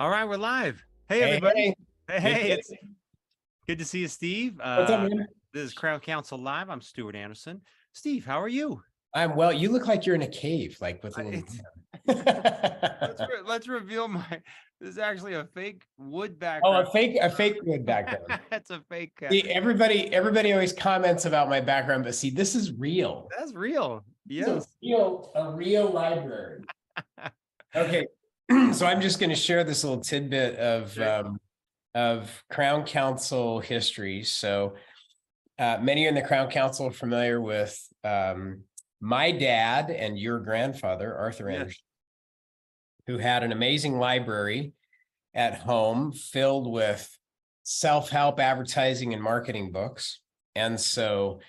All right, we're live. Hey, Hey, everybody. hey. Hey, it's good to see you, Steve. What's up, man? This is Crown Council Live. I'm Stuart Anderson. Steve, how are you? I'm well. You look like you're in a cave, like with a little. Let's reveal my. This is actually a fake wood Oh, background. a fake wood background. That's a fake. See, everybody always comments about my background, but see, this is real. That's real. This Yes. is a real library. Okay, so I'm just going to share this little tidbit of Crown Council history. So many in the Crown Council are familiar with my dad and your grandfather, Arthur Yes. Anderson, who had an amazing library at home filled with self-help advertising and marketing books. And so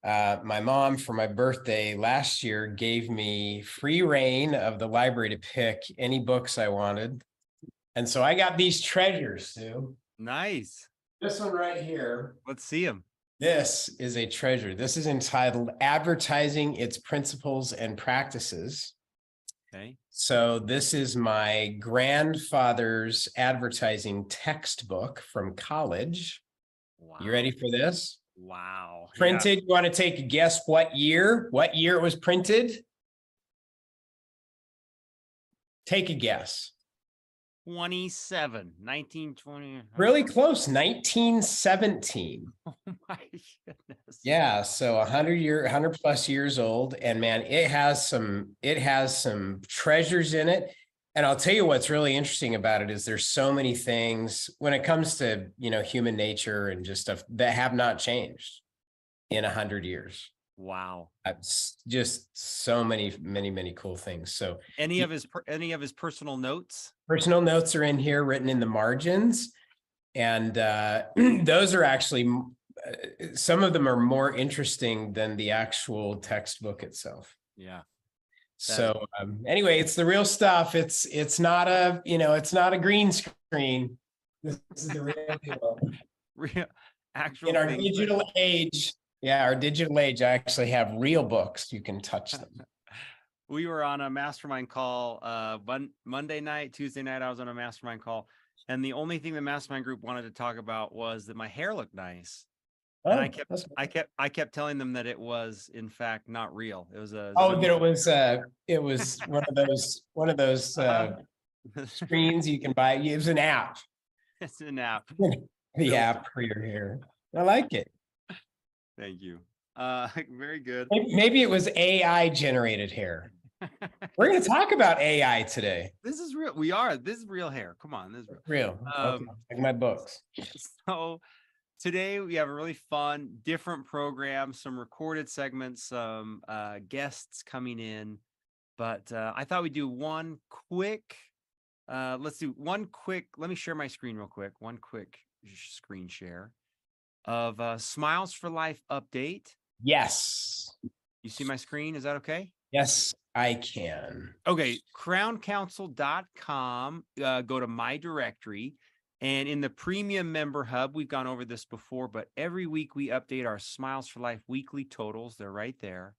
my mom, for my birthday last year, gave me free reign of the library to pick any books I wanted. And so I got these treasures, Sue. Nice. This one right here. Let's see them. This is a treasure. This is entitled Advertising, Its Principles and Practices. Okay. So this is my grandfather's advertising textbook from college. Wow. You ready for this? Wow. Printed. Yeah. You want to take a guess what year? What year it was printed? Take a guess. 1920. Really close. 1917. Oh my goodness. Yeah, so 100 plus years old, and man, it has some treasures in it. And I'll tell you what's really interesting about it is there's so many things when it comes to, human nature and just stuff that have not changed in 100 years. Wow. Just so many cool things. So any of his personal notes? Personal notes are in here written in the margins. And those are actually, some of them are more interesting than the actual textbook itself. Yeah. So anyway, it's the real stuff. It's not a, it's not a green screen. This is the real deal. Real, actual in our digital age. Yeah, our digital age, I actually have real books. You can touch them. We were on a mastermind call Monday night, Tuesday night. I was on a mastermind call, and the only thing the mastermind group wanted to talk about was that my hair looked nice. Oh, and I kept telling them that it was in fact not real. It was a it was one of those screens you can buy. It was an app. It's an app. The app for your hair. I like it. Thank you. Very good. Maybe it was AI generated hair. We're going to talk about AI today. This is real. This is real hair. Come on. This is real. Okay. Like my books. So today we have a really fun, different program, some recorded segments, some guests coming in. But I thought we'd do one quick, let me share my screen real quick. One quick screen share of Smiles for Life update. Yes. You see my screen? Is that okay? Yes, I can. Okay, crowncouncil.com, go to my directory, and in the premium member hub, we've gone over this before, but every week we update our Smiles for Life weekly totals. They're right there.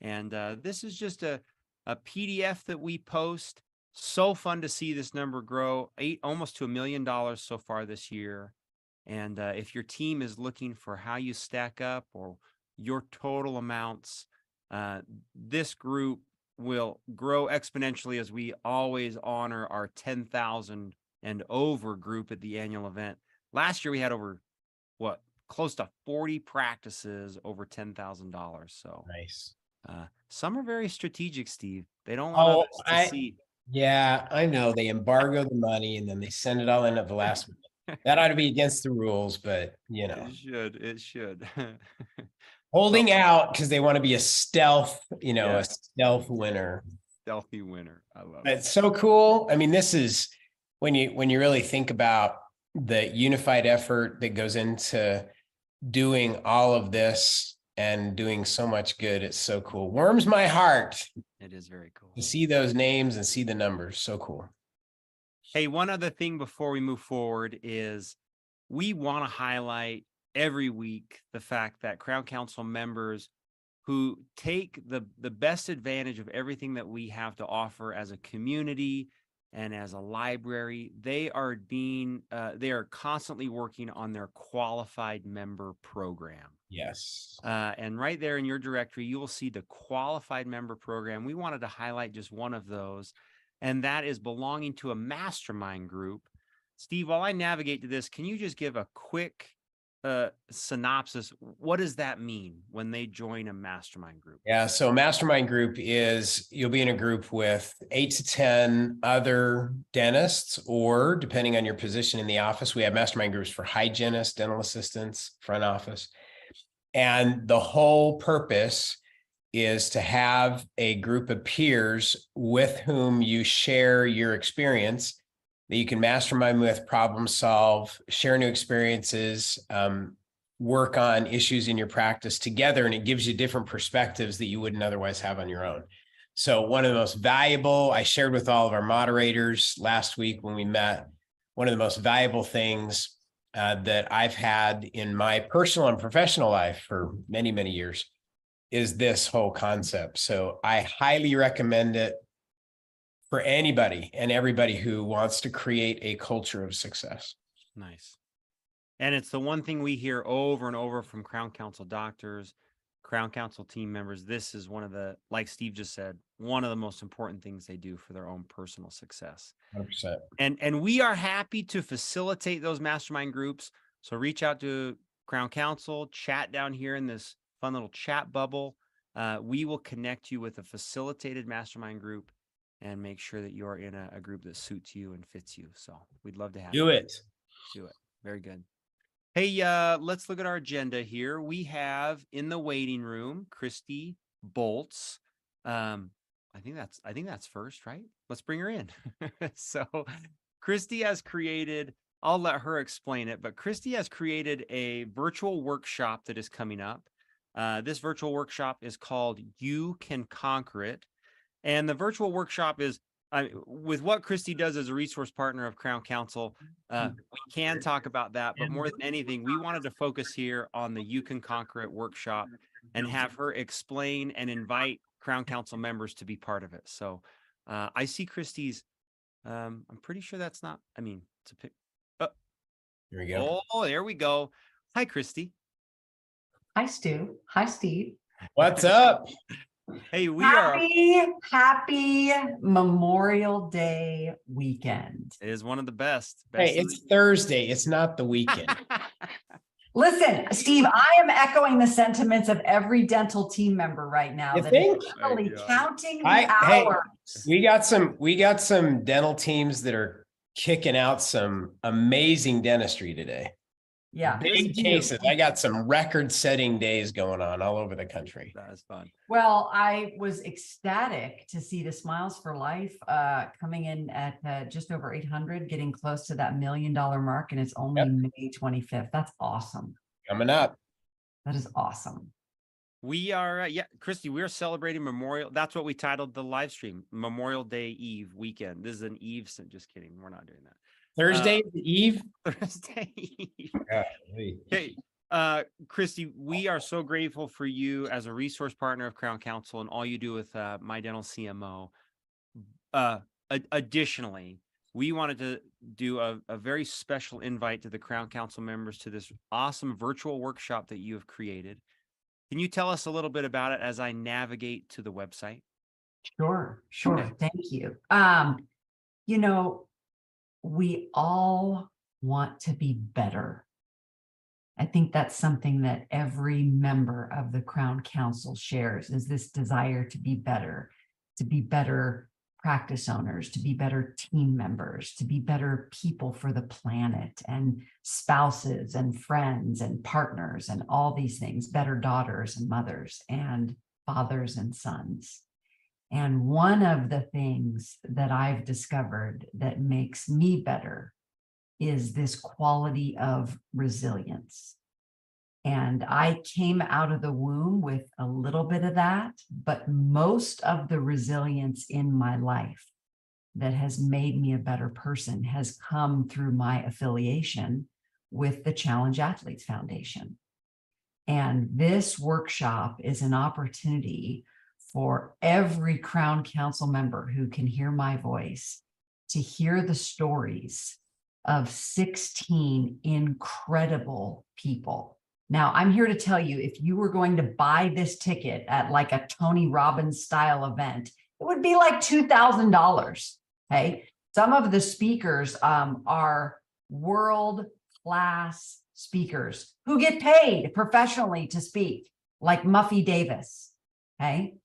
And this is just a PDF that we post. So fun to see this number grow, almost to $1 million so far this year. And if your team is looking for how you stack up or your total amounts, this group will grow exponentially as we always honor our 10,000 and over group at the annual event. Last year we had over close to 40 practices over $10,000. So nice. Some are very strategic, Steve. They don't want us to see. Yeah, I know. They embargo the money and then they send it all in at the last minute. That ought to be against the rules, but it should. Holding out because they want to be a stealth, a stealth winner. Stealthy winner. I love it. It's so cool. I mean, this is when you really think about the unified effort that goes into doing all of this and doing so much good. It's so cool. Warms my heart. It is very cool to see those names and see the numbers. So cool. Hey, one other thing before we move forward is we want to highlight every week the fact that Crown Council members who take the best advantage of everything that we have to offer as a community and as a library, they are constantly working on their qualified member program. Yes. And right there in your directory, you will see the qualified member program. We wanted to highlight just one of those, and that is belonging to a mastermind group. Steve, while I navigate to this, can you just give a quick synopsis? What does that mean when they join a mastermind group? Yeah. So a mastermind group is you'll be in a group with 8 to 10 other dentists, or depending on your position in the office, we have mastermind groups for hygienists, dental assistants, front office. And the whole purpose is to have a group of peers with whom you share your experience, that you can mastermind with, problem solve, share new experiences, work on issues in your practice together. And it gives you different perspectives that you wouldn't otherwise have on your own. So one of the most valuable, I shared with all of our moderators last week when we met, one of the most valuable things that I've had in my personal and professional life for many, many years is this whole concept. So I highly recommend it for anybody and everybody who wants to create a culture of success. Nice. And it's the one thing we hear over and over from Crown Council doctors, Crown Council team members. This is one of the, like Steve just said, one of the most important things they do for their own personal success. 100%. And we are happy to facilitate those mastermind groups. So reach out to Crown Council, chat down here in this fun little chat bubble. We will connect you with a facilitated mastermind group and make sure that you're in a group that suits you and fits you. So we'd love to have you. Do it. Do it. Very good. Hey, let's look at our agenda here. We have in the waiting room, Christy Bolts. I think that's first, right? Let's bring her in. So Christy has created, I'll let her explain it, but Christy has created a virtual workshop that is coming up. This virtual workshop is called You Can Conquer It. And the virtual workshop is, with what Christy does as a resource partner of Crown Council, we can talk about that. But more than anything, we wanted to focus here on the You Can Conquer It workshop and have her explain and invite Crown Council members to be part of it. So I see Christy's, I'm pretty sure that's not, it's a pic. Here we go. Oh, there we go. Hi, Christy. Hi, Stu. Hi, Steve. What's up? Hey, we are. Happy Memorial Day weekend. It is one of the best. Hey, it's Thursday. It's not the weekend. Listen, Steve, I am echoing the sentiments of every dental team member right now. You that think? is literally counting the Hey, hours. we got some dental teams that are kicking out some amazing dentistry today. Yeah. Big cases. I got some record-setting days going on all over the country. That is fun. Well, I was ecstatic to see the Smiles for Life coming in at just over 800, getting close to that $1 million mark, and it's only May 25th. That's awesome. Coming up. That is awesome. We are, Christy, we're celebrating Memorial. That's what we titled the live stream, Memorial Day Eve weekend. This is an Eve. Just kidding. We're not doing that. Thursday Eve. Thursday Eve. Hey, Christy, we are so grateful for you as a resource partner of Crown Council and all you do with My Dental CMO. Additionally, we wanted to do a very special invite to the Crown Council members to this awesome virtual workshop that you have created. Can you tell us a little bit about it as I navigate to the website? Sure. Okay. Thank you. We all want to be better. I think that's something that every member of the Crown Council shares, is this desire to be better practice owners, to be better team members, to be better people for the planet, and spouses and friends and partners and all these things, better daughters and mothers and fathers and sons. And one of the things that I've discovered that makes me better is this quality of resilience. And I came out of the womb with a little bit of that, but most of the resilience in my life that has made me a better person has come through my affiliation with the Challenge Athletes Foundation. And this workshop is an opportunity for every Crown Council member who can hear my voice to hear the stories of 16 incredible people. Now, I'm here to tell you, if you were going to buy this ticket at like a Tony Robbins style event, it would be like $2,000. Okay. Some of the speakers are world-class speakers who get paid professionally to speak, like Muffy Davis. Okay.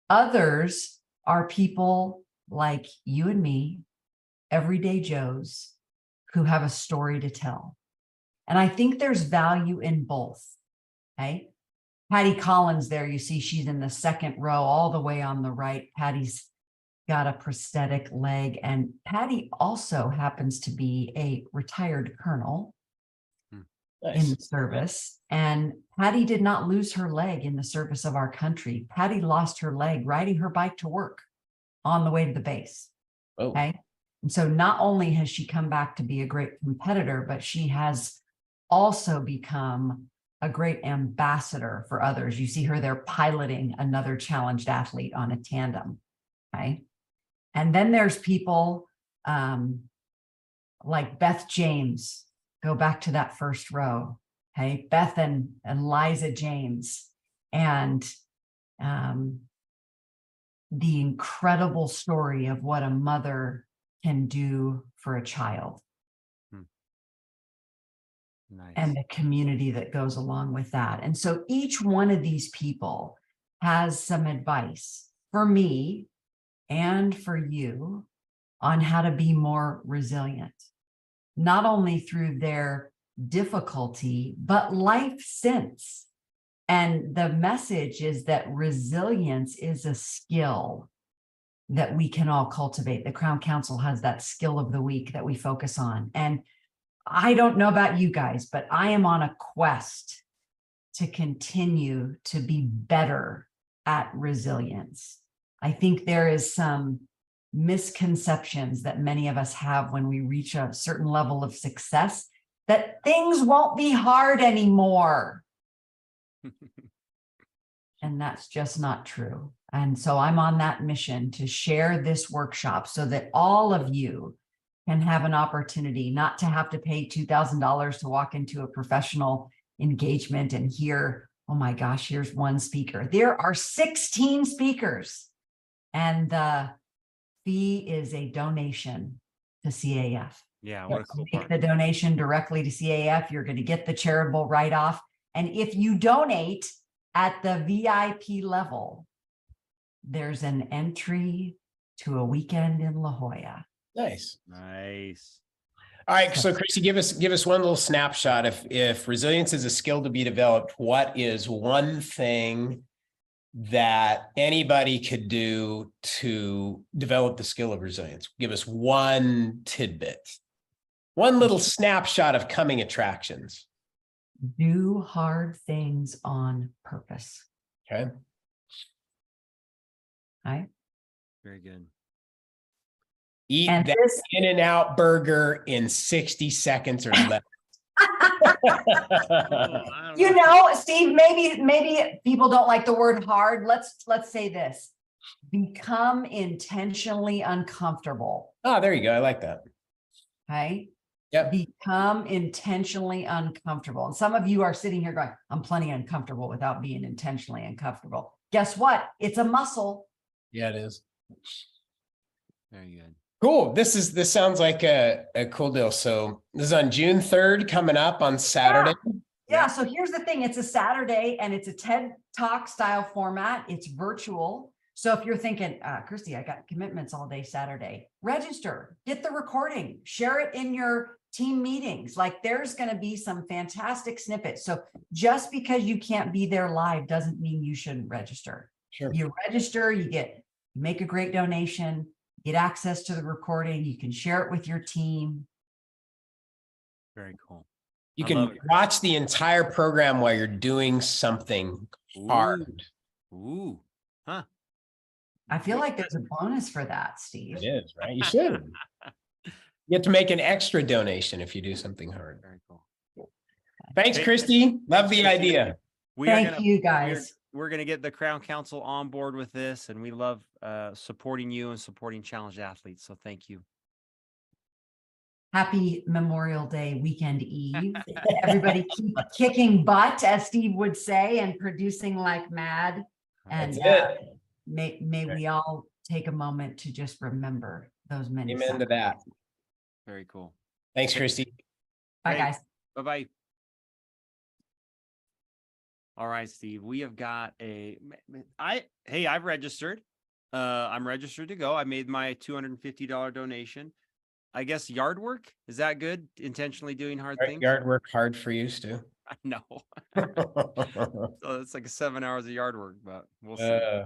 Others are people like you and me, everyday Joes, who have a story to tell. And I think there's value in both. Okay. Patty Collins there, you see she's in the second row all the way on the right. Patty's got a prosthetic leg, and Patty also happens to be a retired colonel in the service. And Patty did not lose her leg in the service of our country. Patty lost her leg riding her bike to work on the way to the base. Oh. Okay. And so not only has she come back to be a great competitor, but she has also become a great ambassador for others. You see her there piloting another challenged athlete on a tandem. Okay. And then there's people like Beth James. Go back to that first row. Okay. Beth and Liza James. And the incredible story of what a mother can do for a child. Nice. And the community that goes along with that. And so each one of these people has some advice for me and for you on how to be more resilient, not only through their difficulty, but life since. And the message is that resilience is a skill that we can all cultivate. The Crown Council has that skill of the week that we focus on. And I don't know about you guys, but I am on a quest to continue to be better at resilience. I think there is some misconceptions that many of us have when we reach a certain level of success, that things won't be hard anymore. And that's just not true. And so I'm on that mission to share this workshop so that all of you can have an opportunity not to have to pay $2,000 to walk into a professional engagement and hear, oh my gosh, here's one speaker. There are 16 speakers, and the fee is a donation to CAF. Yeah, what a cool Make part. the donation directly to CAF. You're going to get the charitable write-off. And if you donate at the VIP level, there's an entry to a weekend in La Jolla. Nice. Nice. All right. So Christy, give us one little snapshot. If resilience is a skill to be developed, what is one thing that anybody could do to develop the skill of resilience? Give us one tidbit, one little snapshot of coming attractions. Do hard things on purpose. Okay. Right? Very good. Eat And that this, In-N-Out burger in 60 seconds or less. you know, Steve, maybe people don't like the word hard. Let's say this. Become intentionally uncomfortable. Oh, there you go. I like that. Okay. Yep. Become intentionally uncomfortable. And some of you are sitting here going, I'm plenty uncomfortable without being intentionally uncomfortable. Guess what? It's a muscle. Yeah, it is. Very good. Cool. This sounds like a cool deal. So this is on June 3rd, coming up on Saturday. Yeah. So here's the thing. It's a Saturday and it's a TED Talk style format. It's virtual. So if you're thinking, Christy, I got commitments all day Saturday, register, get the recording, share it in your team meetings. Like there's going to be some fantastic snippets. So just because you can't be there live doesn't mean you shouldn't register. Sure. You register, you make a great donation, get access to the recording. You can share it with your team. Very cool. You I can love it. watch the entire program while you're doing something hard. Ooh. Huh. I feel like there's a bonus for that, Steve. It is, right? You should. You have to make an extra donation if you do something hard. Very cool. Thanks, Hey, Christy. Love the idea. We are Thank gonna- you, guys. We're going to get the Crown Council on board with this, and we love supporting you and supporting challenged athletes. So thank you. Happy Memorial Day weekend eve. Everybody keep kicking butt, as Steve would say, and producing like mad. And That's it. may we all take a moment to just remember those many Amen to that. sacrifices. Very cool. Thanks, Christy. Bye, Thanks. guys. Bye-bye. All right, Steve, we have got I've registered. I'm registered to go. I made my $250 donation. I guess yard work, is that good? Intentionally doing hard things? Yard work hard for you, Stu. I know. So it's like 7 hours of yard work, but we'll see.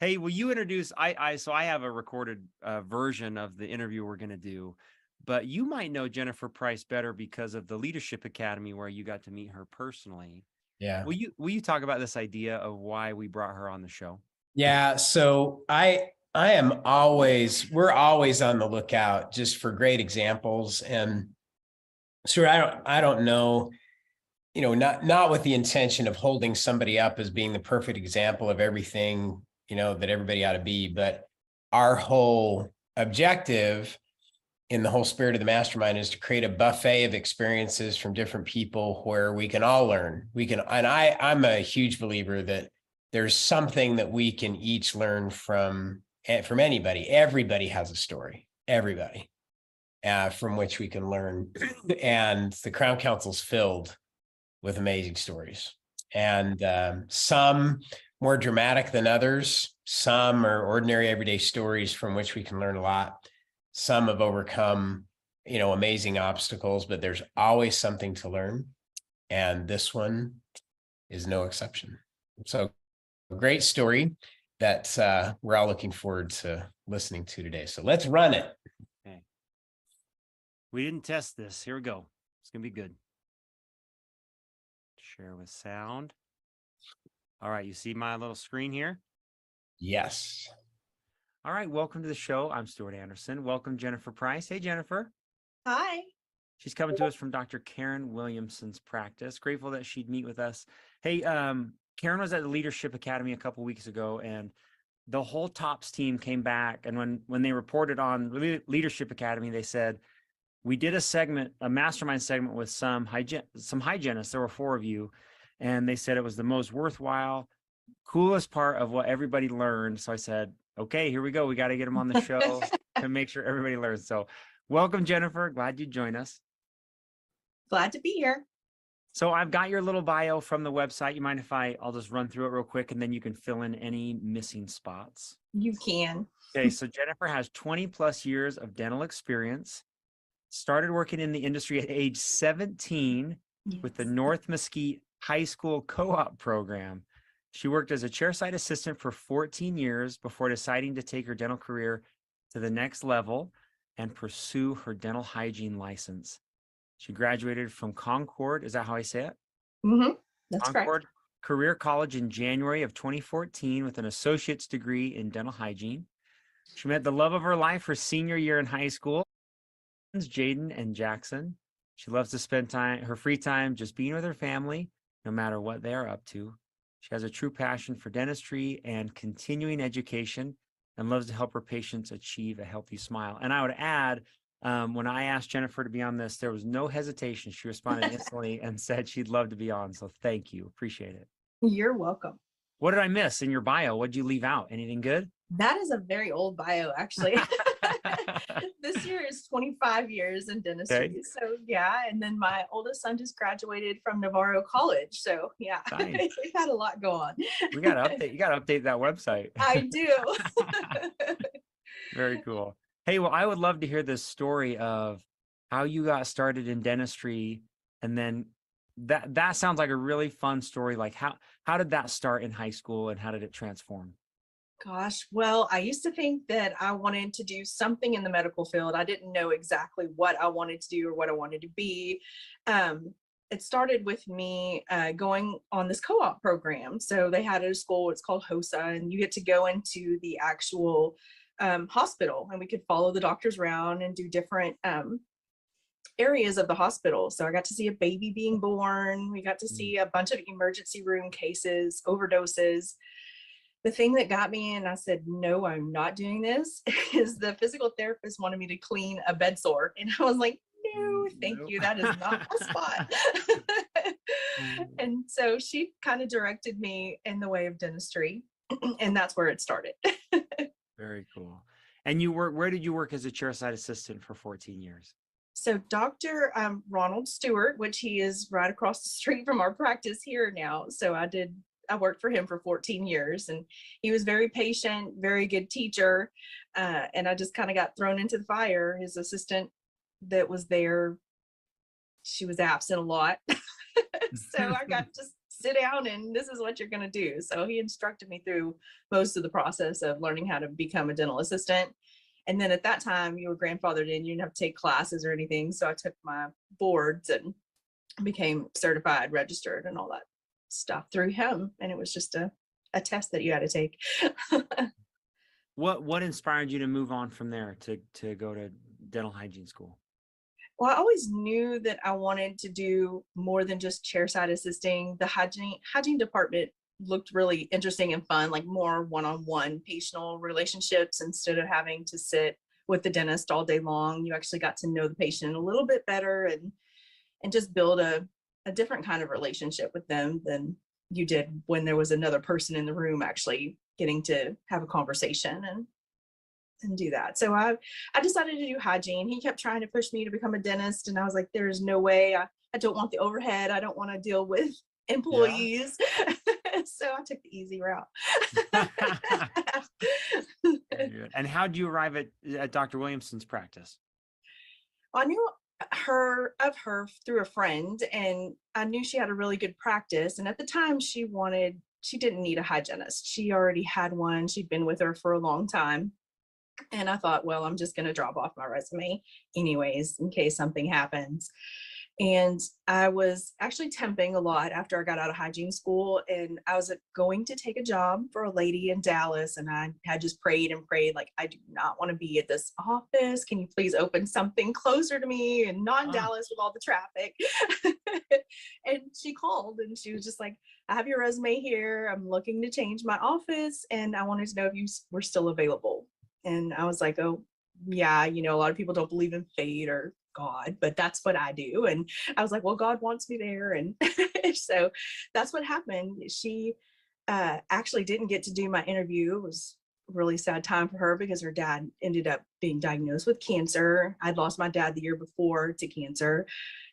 Hey, will you introduce, so I have a recorded version of the interview we're going to do, but you might know Jennifer Price better because of the Leadership Academy where you got to meet her personally. Yeah. Will you talk about this idea of why we brought her on the show? Yeah. So we're always on the lookout just for great examples. And so I don't know, not with the intention of holding somebody up as being the perfect example of everything, that everybody ought to be, but our whole objective in the whole spirit of the mastermind is to create a buffet of experiences from different people where we can all learn. I'm a huge believer that there's something that we can each learn from anybody. Everybody has a story, everybody, from which we can learn. And the Crown Council's filled with amazing stories, and some more dramatic than others. Some are ordinary everyday stories from which we can learn a lot. Some have overcome, amazing obstacles, but there's always something to learn. And this one is no exception. So a great story that we're all looking forward to listening to today. So let's run it. Okay. We didn't test this. Here we go. It's going to be good. Share with sound. All right. You see my little screen here? Yes. All right. Welcome to the show. I'm Stuart Anderson. Welcome, Jennifer Price. Hey, Jennifer. Hi. She's coming to us from Dr. Karen Williamson's practice. Grateful that she'd meet with us. Hey, Karen was at the Leadership Academy a couple weeks ago, and the whole TOPS team came back. And when they reported on Leadership Academy, they said, we did a mastermind segment with some hygienists. There were 4 of you. And they said it was the most worthwhile, coolest part of what everybody learned. So I said, okay, here we go. We got to get them on the show to make sure everybody learns. So welcome, Jennifer. Glad you joined us. Glad to be here. So I've got your little bio from the website. You mind if I'll just run through it real quick, and then you can fill in any missing spots? You can. Okay, so Jennifer has 20 plus years of dental experience, started working in the industry at age 17 with the Yes. North Mesquite High School Co-op program. She worked as a chairside assistant for 14 years before deciding to take her dental career to the next level and pursue her dental hygiene license. She graduated from Concord. Is that how I say it? Mm-hmm. That's correct. Concord Career College in January of 2014 with an associate's degree in dental hygiene. She met the love of her life her senior year in high school, Jaden and Jackson. She loves to spend her free time just being with her family, no matter what they are up to. She has a true passion for dentistry and continuing education and loves to help her patients achieve a healthy smile. And I would add, when I asked Jennifer to be on this, there was no hesitation. She responded instantly and said she'd love to be on. So thank you. Appreciate it. You're welcome. What did I miss in your bio? What did you leave out? Anything good? That is a very old bio, actually. This year is 25 years in dentistry. Okay. So yeah, and then my oldest son just graduated from Navarro College. So yeah, Nice. we've had a lot go on. We got to update. You got to update that website. I do. Very cool. Hey, well, I would love to hear this story of how you got started in dentistry, and then that sounds like a really fun story. Like how did that start in high school, and how did it transform? Gosh, well, I used to think that I wanted to do something in the medical field. I didn't know exactly what I wanted to do or what I wanted to be. It started with me going on this co-op program. So they had at a school, it's called HOSA, and you get to go into the actual hospital, and we could follow the doctors around and do different areas of the hospital. So I got to see a baby being born. We got to see a bunch of emergency room cases, overdoses. The thing that got me, and I said, no, I'm not doing this, is the physical therapist wanted me to clean a bed sore. And I was like, no, thank Nope. you. That is not my spot. And so she kind of directed me in the way of dentistry. And that's where it started. Very cool. And where did you work as a chairside assistant for 14 years? So Dr. Ronald Stewart, which he is right across the street from our practice here now. So I worked for him for 14 years, and he was very patient, very good teacher. And I just kind of got thrown into the fire. His assistant that was there, she was absent a lot. So I got to sit down and this is what you're going to do. So he instructed me through most of the process of learning how to become a dental assistant. And then at that time you were grandfathered in, you didn't have to take classes or anything. So I took my boards and became certified, registered, and all that stuff through him. And it was just a test that you had to take. What inspired you to move on from there to go to dental hygiene school? Well, I always knew that I wanted to do more than just chairside assisting. The hygiene department looked really interesting and fun, like more one-on-one patient relationships instead of having to sit with the dentist all day long. You actually got to know the patient a little bit better and just build a different kind of relationship with them than you did when there was another person in the room actually getting to have a conversation and do that. So I decided to do hygiene. He kept trying to push me to become a dentist, and I was like, there's no way. I don't want the overhead. I don't want to deal with employees. Yeah. So I took the easy route. And how did you arrive at Dr. Williamson's practice? I knew of her through a friend, and I knew she had a really good practice. And at the time she didn't need a hygienist. She already had one. She'd been with her for a long time. And I thought, well, I'm just going to drop off my resume anyways, in case something happens. And I was actually temping a lot after I got out of hygiene school, and I was going to take a job for a lady in Dallas. And I had just prayed and prayed, like, I do not want to be at this office. Can you please open something closer to me and not in Dallas with all the traffic? And she called and she was just like, I have your resume here. I'm looking to change my office, and I wanted to know if you were still available. And I was like, oh, yeah, a lot of people don't believe in fate or God, but that's what I do. And I was like, well, God wants me there. And so that's what happened. She actually didn't get to do my interview. It was a really sad time for her because her dad ended up being diagnosed with cancer. I'd lost my dad the year before to cancer.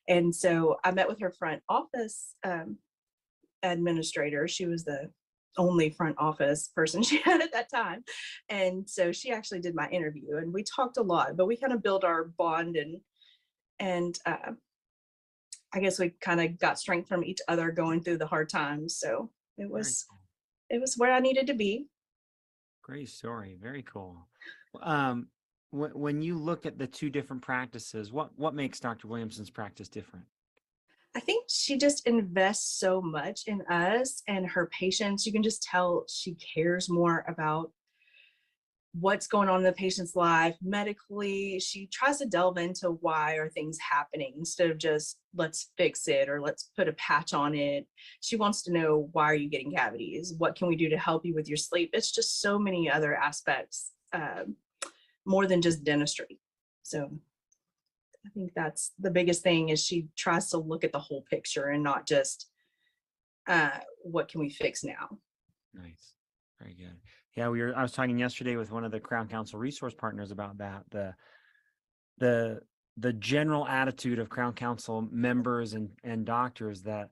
And so I met with her front office administrator. She was the only front office person she had at that time. And so she actually did my interview, and we talked a lot, but we kind of built our bond and I guess we kind of got strength from each other going through the hard times. So it was where I needed to be. Great story. Very cool. When you look at the two different practices, what makes Dr. Williamson's practice different? I think she just invests so much in us and her patients. You can just tell she cares more about what's going on in the patient's life medically. She tries to delve into why are things happening instead of just let's fix it or let's put a patch on it. She wants to know, why are you getting cavities? What can we do to help you with your sleep? It's just so many other aspects, more than just dentistry. So I think that's the biggest thing, is she tries to look at the whole picture and not just what can we fix now. Nice. Very good. Yeah, I was talking yesterday with one of the Crown Council resource partners about that. The general attitude of Crown Council members and doctors that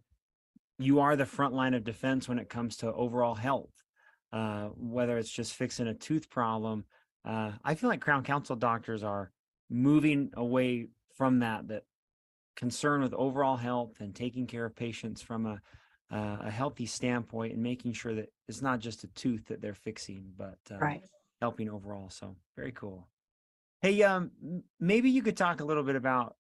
you are the front line of defense when it comes to overall health, whether it's just fixing a tooth problem. I feel like Crown Council doctors are moving away from that concern with overall health and taking care of patients from a healthy standpoint and making sure that it's not just a tooth that they're fixing, but Right. helping overall. So very cool. Hey, maybe you could talk a little bit about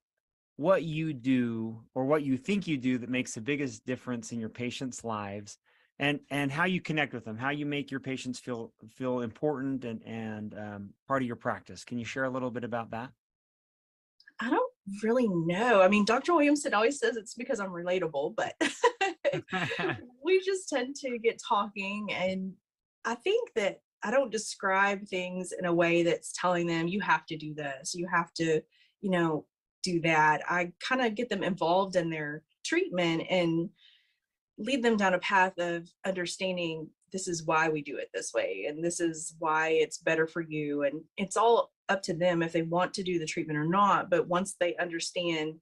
what you do or what you think you do that makes the biggest difference in your patients' lives, and how you connect with them, how you make your patients feel important and part of your practice. Can you share a little bit about that? I don't really know. I mean, Dr. Williamson always says it's because I'm relatable, but we just tend to get talking, and I think that I don't describe things in a way that's telling them you have to do this, you have to, you know, do that. I kind of get them involved in their treatment and lead them down a path of understanding this is why we do it this way and this is why it's better for you, and it's all up to them if they want to do the treatment or not. But once they understand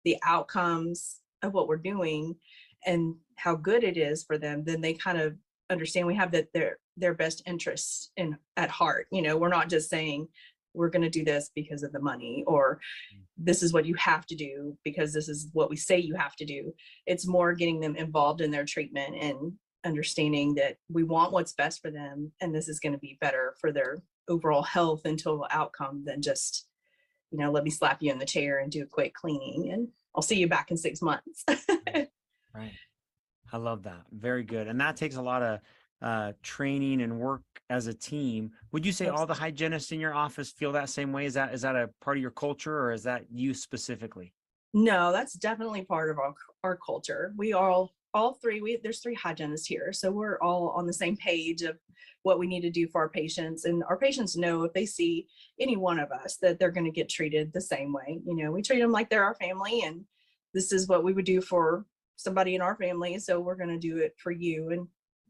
the outcomes of what we're doing and how good it is for them, then they kind of understand we have that their best interests in at heart. You know, we're not just saying we're going to do this because of the money, or this is what you have to do because this is what we say you have to do. It's more getting them involved in their treatment and understanding that we want what's best for them, and this is going to be better for their overall health and total outcome than just, you know, let me slap you in the chair and do a quick cleaning and I'll see you back in 6 months. Right. I love that. Very good. And that takes a lot of training and work as a team. Would you say all the hygienists in your office feel that same way? Is that a part of your culture, or is that you specifically? No, that's definitely part of our culture. We all three, there's 3 hygienists here. So we're all on the same page of what we need to do for our patients. And our patients know if they see any one of us that they're going to get treated the same way. You know, we treat them like they're our family, and this is what we would do for somebody in our family. So we're going to do it for you, and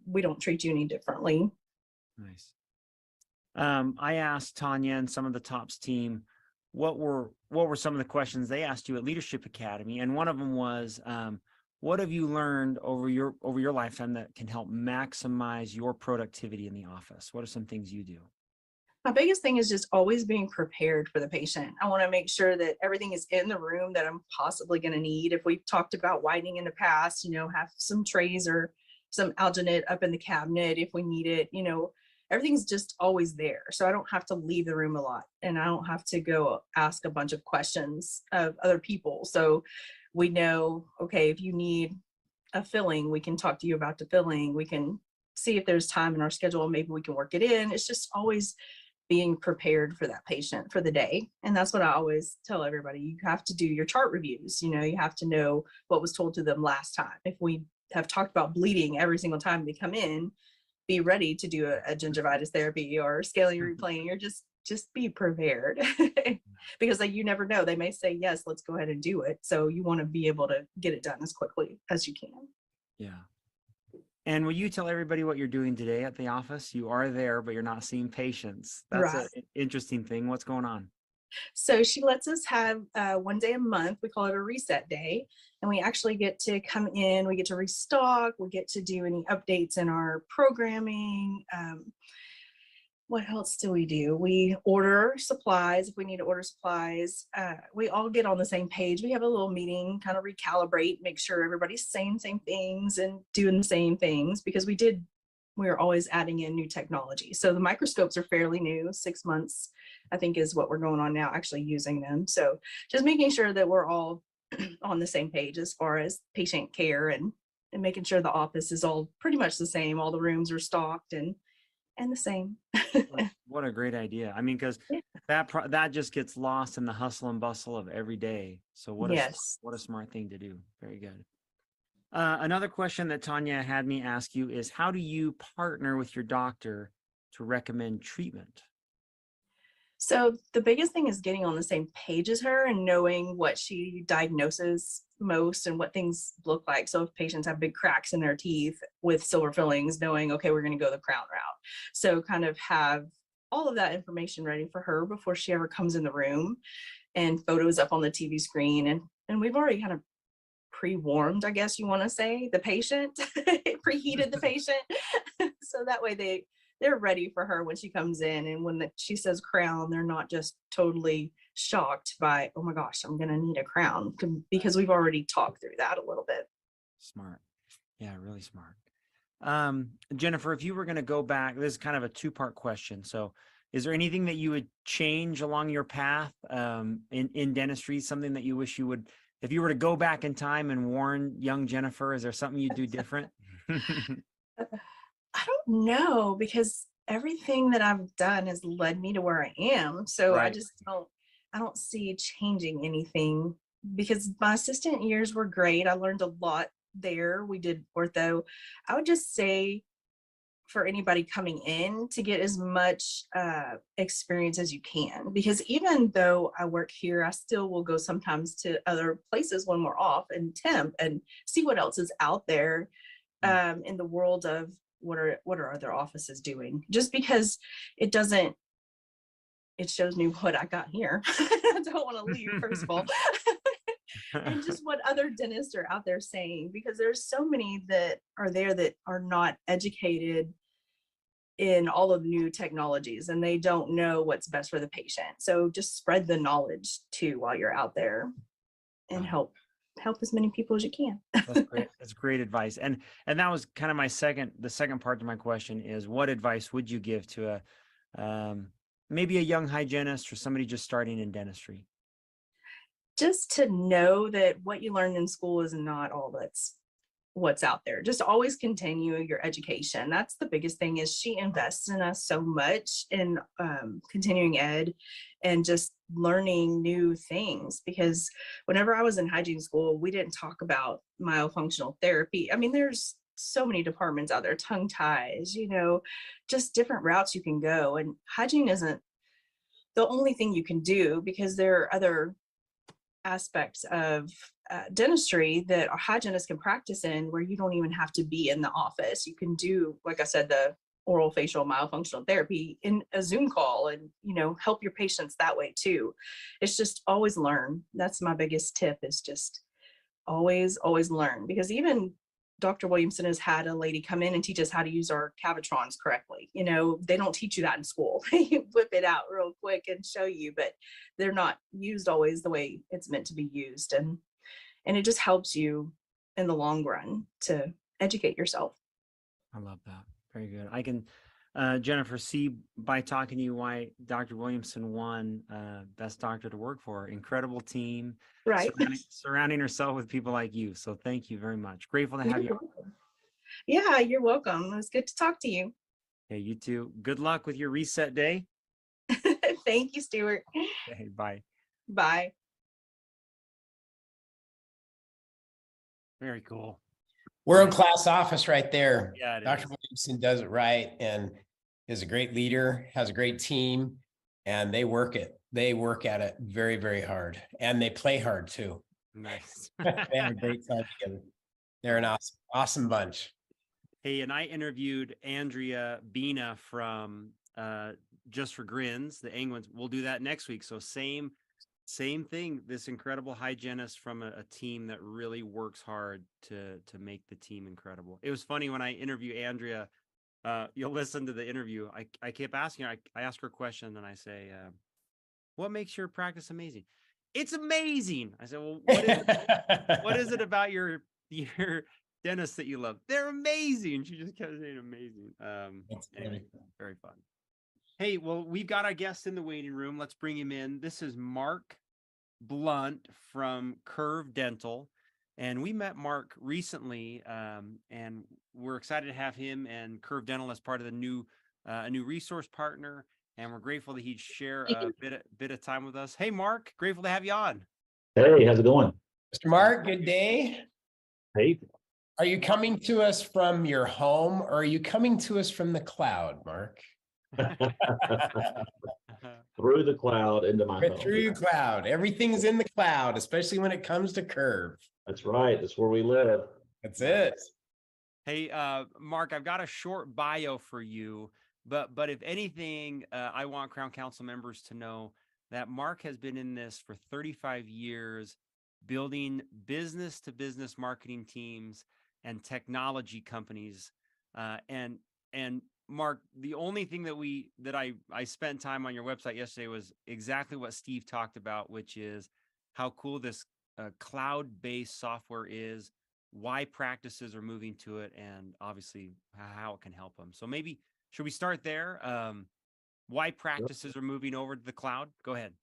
we don't treat you any differently. Nice. I asked Tanya and some of the TOPS team, what were some of the questions they asked you at Leadership Academy? And one of them was, what have you learned over your lifetime that can help maximize your productivity in the office? What are some things you do? My biggest thing is just always being prepared for the patient. I want to make sure that everything is in the room that I'm possibly going to need. If we've talked about whitening in the past, you know, have some trays or some alginate up in the cabinet if we need it. You know, everything's just always there. So I don't have to leave the room a lot, and I don't have to go ask a bunch of questions of other people. So we know, okay, if you need a filling, we can talk to you about the filling. We can see if there's time in our schedule, maybe we can work it in. It's just always being prepared for that patient for the day. And that's what I always tell everybody. You have to do your chart reviews. You know, you have to know what was told to them last time. If we have talked about bleeding every single time they come in, be ready to do a gingivitis therapy or scaling replaning, or just be prepared. Because like, you never know, they may say, yes, let's go ahead and do it. So you want to be able to get it done as quickly as you can. Yeah. And will you tell everybody what you're doing today at the office? You are there, but you're not seeing patients. That's Right. an interesting thing. What's going on? So she lets us have 1 day a month. We call it a reset day. And we actually get to come in, we get to restock, we get to do any updates in our programming. What else do? We order supplies if we need to order supplies. We all get on the same page. We have a little meeting, kind of recalibrate, make sure everybody's saying the same things and doing the same things, because we're always adding in new technology. So the microscopes are fairly new, 6 months, I think, is what we're going on now, actually using them. So just making sure that we're all on the same page as far as patient care, and making sure the office is all pretty much the same. All the rooms are stocked and the same. What a great idea. I mean, because Yeah. that just gets lost in the hustle and bustle of every day. So what a smart thing to do. Very good. Another question that Tanya had me ask you is, how do you partner with your doctor to recommend treatment? So the biggest thing is getting on the same page as her and knowing what she diagnoses most and what things look like. So if patients have big cracks in their teeth with silver fillings, knowing, okay, we're going to go the crown route. So kind of have all of that information ready for her before she ever comes in the room, and photos up on the TV screen. And we've already kind of pre-warmed, I guess you want to say, the patient, preheated the patient. So that way they're ready for her when she comes in, and when she says crown, they're not just totally shocked by, oh my gosh, I'm gonna need a crown, because we've already talked through that a little bit. Smart. Yeah, really smart. Jennifer, if you were going to go back, this is kind of a 2-part question. So is there anything that you would change along your path in dentistry, something that you wish you would, if you were to go back in time and warn young Jennifer, is there something you'd do different? I don't know, because everything that I've done has led me to where I am. So Right. I don't see changing anything, because my assistant years were great. I learned a lot there. We did ortho. I would just say for anybody coming in to get as much experience as you can, because even though I work here, I still will go sometimes to other places when we're off and temp and see what else is out there in the world of what are other offices doing, just because it shows me what I got here. I don't want to leave, first of all. And just what other dentists are out there saying, because there's so many that are there that are not educated in all of the new technologies, and they don't know what's best for the patient. So just spread the knowledge too while you're out there, and help as many people as you can. That's great. That's great advice. And that was kind of the second part to my question is, what advice would you give to maybe a young hygienist or somebody just starting in dentistry? Just to know that what you learned in school is not all that's what's out there. Just always continue your education. That's the biggest thing, is she invests in us so much in continuing ed and just learning new things. Because whenever I was in hygiene school, we didn't talk about myofunctional therapy. I mean, there's so many departments out there, tongue ties, just different routes you can go. And hygiene isn't the only thing you can do, because there are other aspects of dentistry that a hygienist can practice in, where you don't even have to be in the office. You can do, like I said, the oral facial myofunctional therapy in a Zoom call, and help your patients that way too. It's just always learn. That's my biggest tip, is just always learn. Because even Dr. Williamson has had a lady come in and teach us how to use our Cavitrons correctly. They don't teach you that in school. You whip it out real quick and show you, but they're not used always the way it's meant to be used. And it just helps you in the long run to educate yourself. I love that. Very good. I can, Jennifer, see by talking to you why Dr. Williamson won Best Doctor to Work For. Incredible team, Right. Surrounding herself with people like you. So thank you very much. Grateful to have you. Yeah, you're welcome. It was good to talk to you. Hey, you too. Good luck with your reset day. Thank you, Stuart. Hey, bye. Bye. Very cool. World-class office right there. Yeah, it Dr. is. Williamson does it right and is a great leader, has a great team, and they work at it very, very hard. And they play hard too. Nice. They have a great time together. They're an awesome bunch. Hey, and I interviewed Andrea Bina from Just for Grins, the Angwins. We'll do that next week. So same thing. This incredible hygienist from a team that really works hard to make the team incredible. It was funny when I interview Andrea. You'll listen to the interview. I kept asking her. I ask her a question, and I say, "What makes your practice amazing?" It's amazing. I said, "Well, what is it about your dentists that you love?" They're amazing. She just kept saying amazing. Anyway, very fun. Hey, well, we've got our guest in the waiting room. Let's bring him in. This is Mark Blunt from Curve Dental. And we met Mark recently, and we're excited to have him and Curve Dental as part of the a new resource partner. And we're grateful that he'd share a bit of time with us. Hey, Mark, grateful to have you on. Hey, how's it going? Mr. Mark, good day. Hey. Are you coming to us from your home, or are you coming to us from the cloud, Mark? Through the cloud into my home. Through cloud. Everything's in the cloud, especially when it comes to Curve. That's right. That's where we live. That's it. Hey, Mark, I've got a short bio for you, but if anything, I want Crown Council members to know that Mark has been in this for 35 years, building business to business marketing teams and technology companies. And Mark, the only thing that I spent time on your website yesterday was exactly what Steve talked about, which is how cool this cloud-based software is, why practices are moving to it, and obviously how it can help them. So maybe, should we start there? Why practices are moving over to the cloud? Go ahead.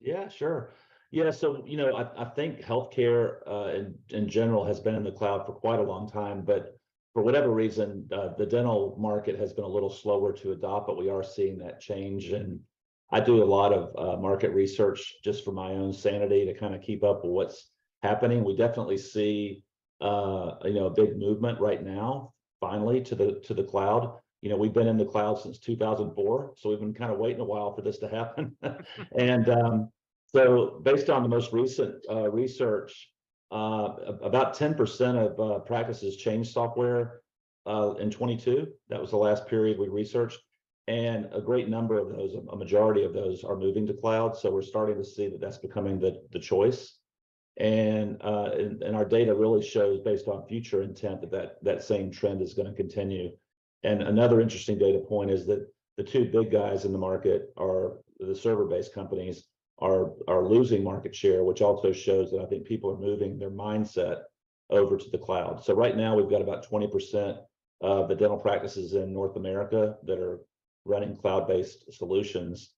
Yeah, sure. Yeah, so I think healthcare in general has been in the cloud for quite a long time, but for whatever reason, the dental market has been a little slower to adopt, but we are seeing that change. And I do a lot of market research just for my own sanity to kind of keep up with what's happening. We definitely see a big movement right now, finally, to the cloud. we've been in the cloud since 2004, so we've been kind of waiting a while for this to happen. And so based on the most recent research, about 10% of practices changed software in 22. That was the last period we researched. And a great number of those, a majority of those, are moving to cloud. So we're starting to see that that's becoming the choice. And our data really shows, based on future intent, that same trend is going to continue. And another interesting data point is that the two big guys in the market are the server-based companies are losing market share, which also shows that I think people are moving their mindset over to the cloud. So right now we've got about 20% of the dental practices in North America that are running cloud-based solutions.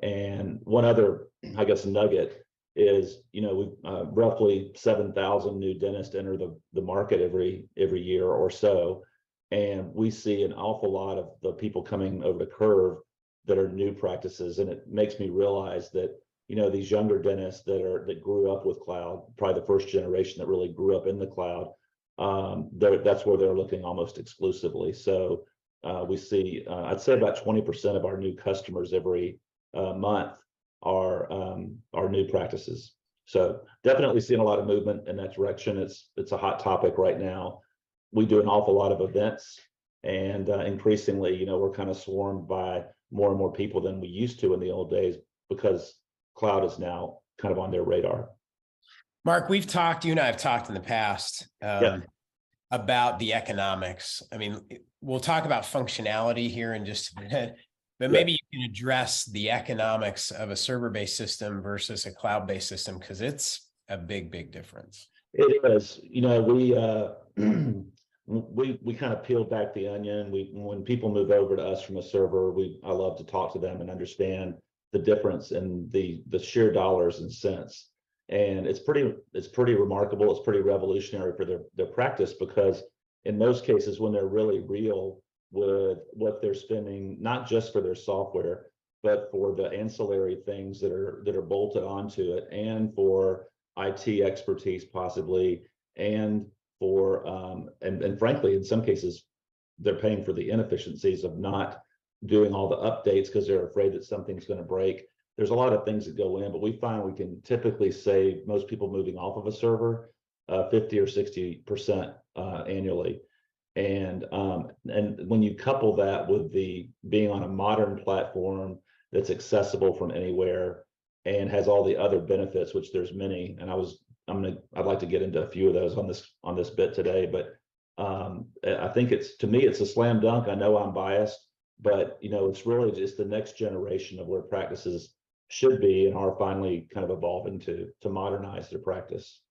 And one other, I guess, nugget is, we roughly 7,000 new dentists enter the market every year or so. And we see an awful lot of the people coming over the curve that are new practices. And it makes me realize that, these younger dentists that grew up with cloud, probably the first generation that really grew up in the cloud, that's where they're looking almost exclusively. So we see, I'd say about 20% of our new customers every month are new practices. So definitely seeing a lot of movement in that direction. It's a hot topic right now. We do an awful lot of events, and increasingly, we're kind of swarmed by more and more people than we used to in the old days, because cloud is now kind of on their radar. Mark, you and I have talked in the past Yeah. about the economics. I mean, we'll talk about functionality here in just a minute, but Yeah. maybe you can address the economics of a server-based system versus a cloud-based system, because it's a big, big difference. It is. We kind of peeled back the onion. When people move over to us from a server, I love to talk to them and understand the difference in the sheer dollars and cents. And it's pretty remarkable. It's pretty revolutionary for their practice, because in most cases, when they're really real with what they're spending, not just for their software, but for the ancillary things that are bolted onto it, and for IT expertise possibly, and for and frankly, in some cases, they're paying for the inefficiencies of not doing all the updates because they're afraid that something's going to break. There's a lot of things that go in, but we find we can typically save most people moving off of a server 50 or 60% annually. And when you couple that with the being on a modern platform that's accessible from anywhere and has all the other benefits, which there's many, and I'd like to get into a few of those on this bit today, but I think to me it's a slam dunk. I know I'm biased, but it's really just the next generation of where practices should be and are finally kind of evolving to modernize their practice.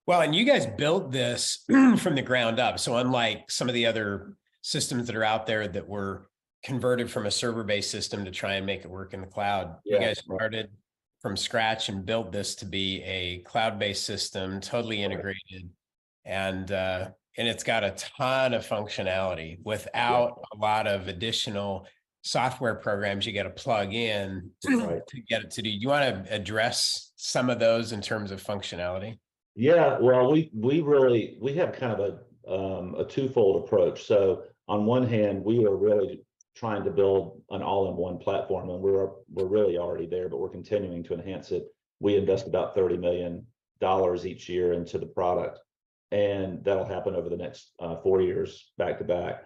Well, and you guys built this from the ground up. So unlike some of the other systems that are out there that were converted from a server-based system to try and make it work in the cloud, you guys started from scratch and built this to be a cloud-based system, totally integrated, and it's got a ton of functionality without a lot of additional software programs you got to plug in to get it to do. You want to address some of those in terms of functionality? Yeah, well, we have kind of a twofold approach. So on one hand, we are really trying to build an all-in-one platform, and we're really already there, but we're continuing to enhance it. We invest about $30 million each year into the product, and that'll happen over the next 4 years back to back.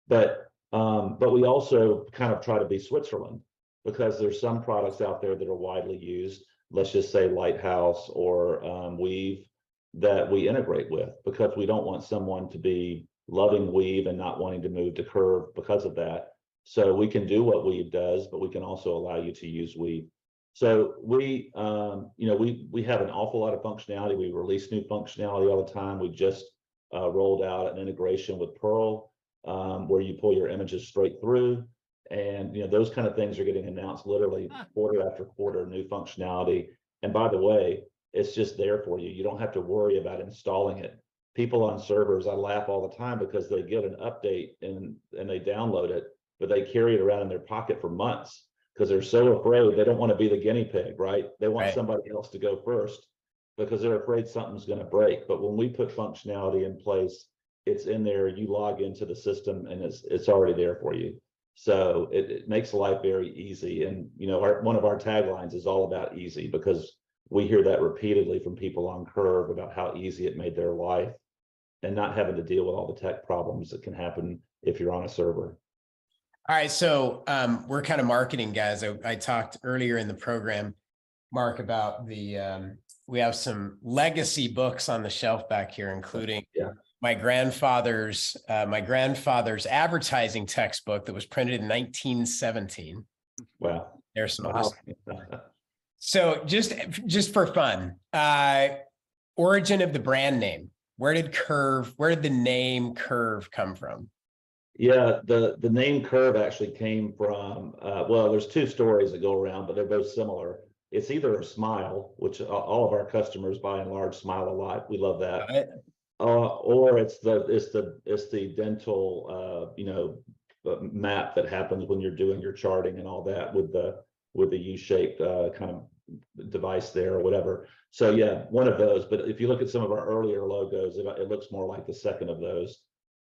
But we also kind of try to be Switzerland, because there's some products out there that are widely used. Let's just say Lighthouse or Weave, that we integrate with, because we don't want someone to be loving Weave and not wanting to move to Curve because of that. So we can do what Weave does, but we can also allow you to use Weave. So we have an awful lot of functionality. We release new functionality all the time. We just rolled out an integration with Pearl, where you pull your images straight through, and those kind of things are getting announced literally quarter after quarter, new functionality. And by the way, it's just there for you. You don't have to worry about installing it. People on servers, I laugh all the time because they get an update and they download it, but they carry it around in their pocket for months because they're so afraid. They don't want to be the guinea pig, right? They want somebody else to go first because they're afraid something's going to break. But when we put functionality in place it's in there, you log into the system and it's already there for you. So it makes life very easy. And, you know, one of our taglines is all about easy, because we hear that repeatedly from people on Curve about how easy it made their life and not having to deal with all the tech problems that can happen if you're on a server. All right, so we're kind of marketing guys. I talked earlier in the program, Mark, about we have some legacy books on the shelf back here, including my grandfather's advertising textbook that was printed in 1917. Wow. There's some awesome. So just for fun, origin of the brand name. Where did the name Curve come from? Yeah, the name Curve actually came from, well, there's two stories that go around, but they're both similar. It's either a smile, which all of our customers by and large smile a lot. We love that. Or it's the dental, you know, map that happens when you're doing your charting and all that with the U-shaped kind of device there or whatever. So yeah, one of those. But if you look at some of our earlier logos, it looks more like the second of those.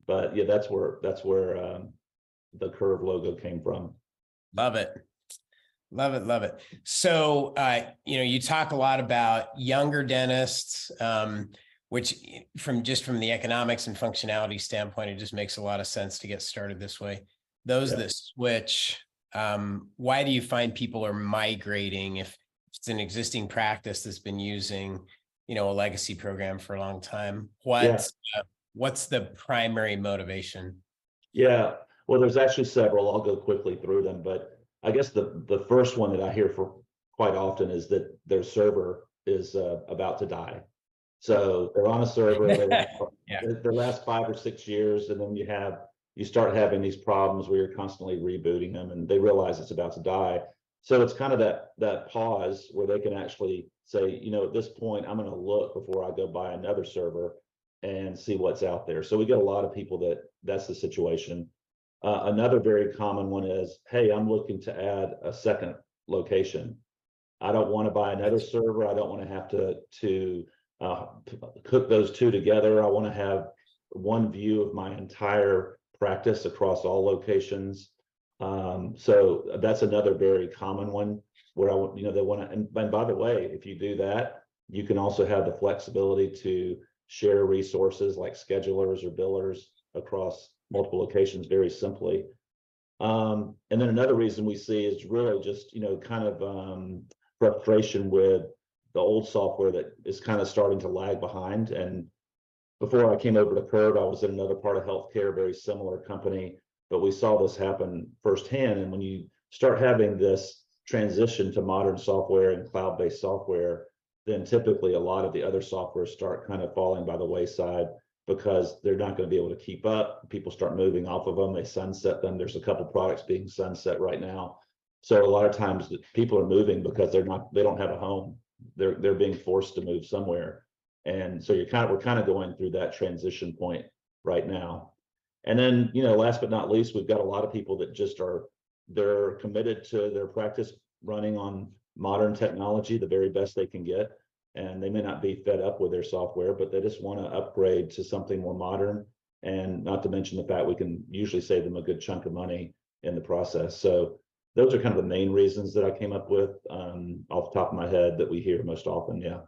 But yeah, that's where the Curve logo came from. Love it. Love it. Love it. So, you know, you talk a lot about younger dentists, which from the economics and functionality standpoint, it just makes a lot of sense to get started this way. Those that switch, why do you find people are migrating if it's an existing practice that's been using, you know, a legacy program for a long time? What's the primary motivation? Yeah, well, there's actually several. I'll go quickly through them, but I guess the first one that I hear for quite often is that their server is about to die. So they're on a server, their last 5 or 6 years, and then you start having these problems where you're constantly rebooting them, and they realize it's about to die. So it's kind of that pause where they can actually say, you know, at this point, I'm going to look before I go buy another server and see what's out there. So we get a lot of people that's the situation. Another very common one is, hey, I'm looking to add a second location. I don't want to buy another server. I don't want to have to cook those two together. I want to have one view of my entire practice across all locations. So that's another very common one where they want to, and by the way, if you do that, you can also have the flexibility to share resources like schedulers or billers across multiple locations very simply. And then another reason we see is really just, you know, kind of frustration with the old software that is kind of starting to lag behind. And before I came over to Curve, I was in another part of healthcare, very similar company, but we saw this happen firsthand. And when you start having this transition to modern software and cloud-based software, then typically a lot of the other software start kind of falling by the wayside because they're not going to be able to keep up. People start moving off of them. They sunset them. There's a couple products being sunset right now. So a lot of times people are moving because they don't have a home. They're being forced to move somewhere. And so we're kind of going through that transition point right now. And then, you know, last but not least, we've got a lot of people that they're committed to their practice running on modern technology, the very best they can get. And they may not be fed up with their software, but they just want to upgrade to something more modern. And not to mention the fact we can usually save them a good chunk of money in the process. So those are kind of the main reasons that I came up with off the top of my head that we hear most often. Yeah.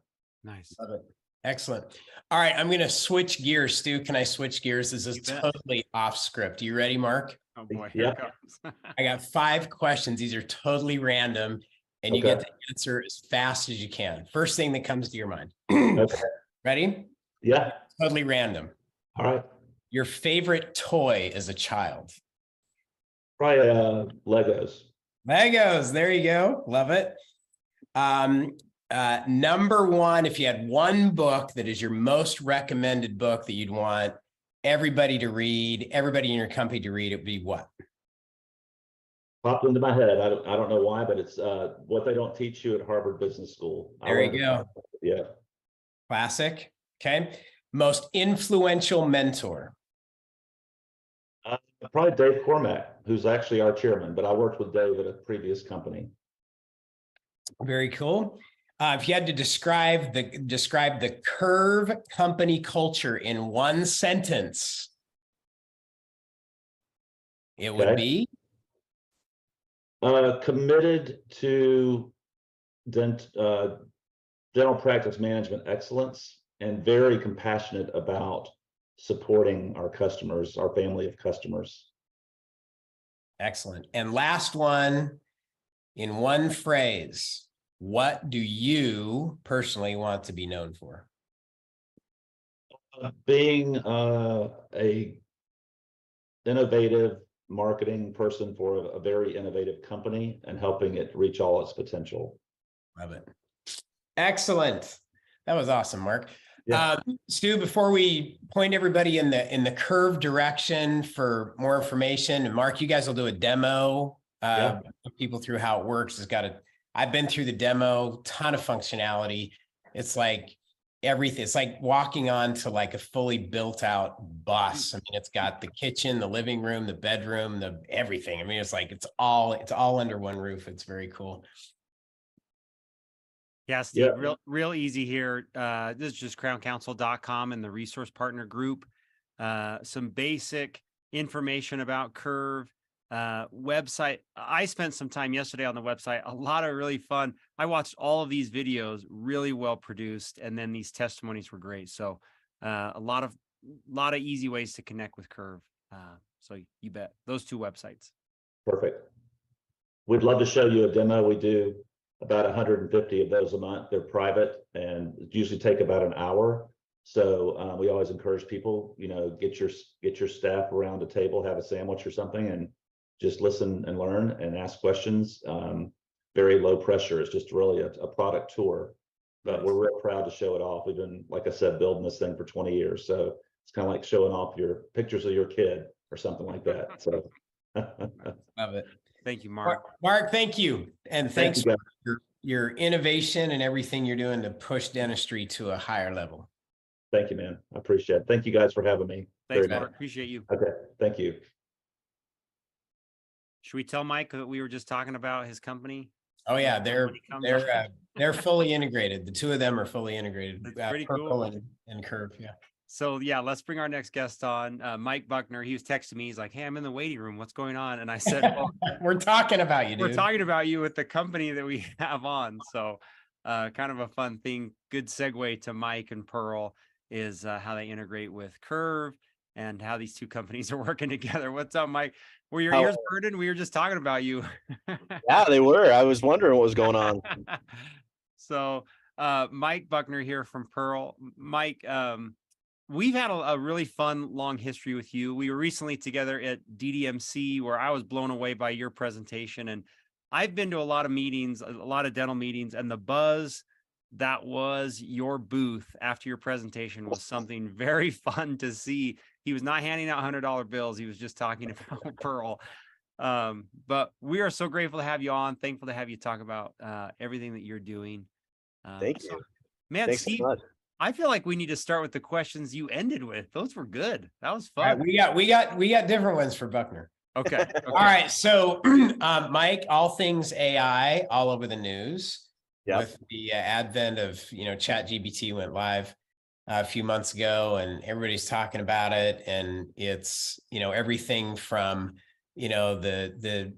Nice. Love it. Excellent. All right. I'm going to switch gears. Stu, can I switch gears? This is totally off script. You ready, Mark? Oh boy. Here it comes. I got 5 questions. These are totally random. And you get to answer as fast as you can. First thing that comes to your mind. Okay. Ready? Yeah. Totally random. All right. Your favorite toy as a child? Probably Legos. Legos. There you go. Love it. Number 1, if you had one book that is your most recommended book that you'd want everybody to read, everybody in your company to read, it would be what? Popped into my head. I don't know why, but it's What They Don't Teach You at Harvard Business School. There you go. Yeah. Classic. Okay. Most influential mentor? Probably Dave Cormack, who's actually our chairman, but I worked with Dave at a previous company. Very cool. If you had to describe the Curve company culture in one sentence, it would Okay. be Committed to dental practice management excellence, and very compassionate about supporting our customers, our family of customers. excellent. And last one, in one phrase, what do you personally want to be known for? Being a innovative marketing person for a very innovative company and helping it reach all its potential. Love it. Excellent. That was awesome, Mark. Yeah. Stu, before we point everybody in the Curve direction for more information, and Mark, you guys will do a demo, Yeah. put people through how it works. I've been through the demo, ton of functionality. It's like everything. It's like walking onto like a fully built out bus. I mean, it's got the kitchen, the living room, the bedroom, the everything. I mean, it's like, it's all under one roof. It's very cool. Yeah, Steve, Yeah. real easy here. This is just crowncouncil.com and the resource partner group. Some basic information about Curve website. I spent some time yesterday on the website, a lot of really fun. I watched all of these videos, really well produced, and then these testimonies were great. So a lot of easy ways to connect with Curve. So you bet, those two websites. Perfect. We'd love to show you a demo. We do about 150 of those a month. They're private and usually take about an hour. So we always encourage people, get your staff around a table, have a sandwich or something, and just listen and learn and ask questions. Very low pressure. It's just really a product tour, but we're real proud to show it off. We've been, like I said, building this thing for 20 years. So it's kind of like showing off your pictures of your kid or something like that. So Love it. Thank you, Mark. Mark, thank you. And Thank thanks you, for your innovation and everything you're doing to push dentistry to a higher level. Thank you, man. I appreciate it. Thank you guys for having me. Thanks, Very much. Mark. Appreciate you. Okay. Thank you. Should we tell Mike that we were just talking about his company? Oh yeah, When he comes on? they're fully integrated. The two of them are fully integrated. That's pretty Purple cool. and Curve. Yeah. So yeah, let's bring our next guest on. Mike Buckner. He was texting me. He's like, "Hey, I'm in the waiting room. What's going on?" And I said, "Well, We're talking about you, dude. we're talking about you with the company that we have on." So kind of a fun thing. Good segue to Mike and Pearl is how they integrate with Curve and how these two companies are working together. What's up, Mike? Were your ears burning? We were just talking about you. Yeah, they were. I was wondering what was going on. So Mike Buckner here from Pearl. Mike, we've had a really fun, long history with you. We were recently together at DDMC where I was blown away by your presentation. And I've been to a lot of meetings, a lot of dental meetings, and the buzz that was your booth after your presentation was something very fun to see. He was not handing out $100 bills. He was just talking about Pearl. But we are so grateful to have you on. Thankful to have you talk about everything that you're doing. Thank you. Man, Thanks Steve, so much. I feel like we need to start with the questions you ended with. Those were good. That was All fun. right, we got different ones for Buckner. Okay. All right. So Mike, all things AI all over the news. Yep. With the advent of, ChatGPT went live a few months ago and everybody's talking about it. And it's, everything from, the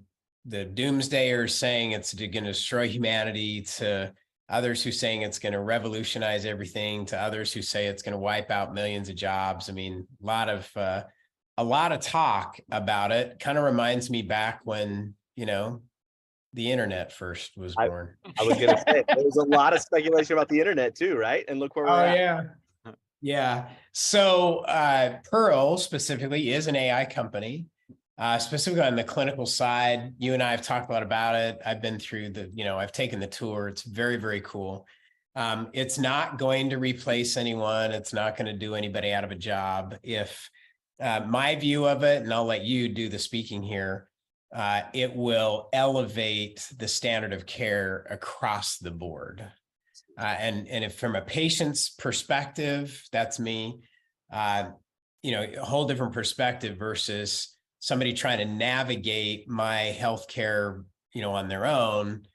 doomsdayers saying it's going to destroy humanity to others who saying it's going to revolutionize everything to others who say it's going to wipe out millions of jobs. I mean, a lot of talk about it. Kind of reminds me back when, the internet first was born. I was gonna say there was a lot of speculation about the internet too, right? And look where we're at. Yeah. Yeah. So Pearl specifically is an AI company, specifically on the clinical side. You and I have talked a lot about it. I've been through I've taken the tour. It's very, very cool. It's not going to replace anyone. It's not going to do anybody out of a job. If my view of it, and I'll let you do the speaking here, it will elevate the standard of care across the board. And if from a patient's perspective, that's me, a whole different perspective versus somebody trying to navigate my healthcare, on their own.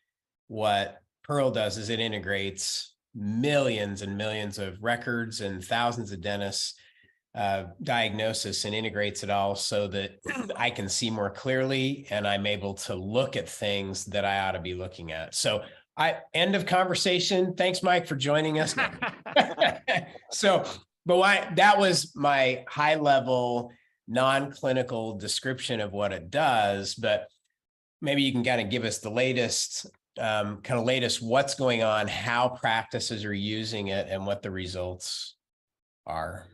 What Pearl does is it integrates millions and millions of records and thousands of dentists diagnosis and integrates it all so that I can see more clearly and I'm able to look at things that I ought to be looking at. So end of conversation. Thanks, Mike, for joining us. That was my high level non-clinical description of what it does, but maybe you can kind of give us the latest what's going on, how practices are using it and what the results are.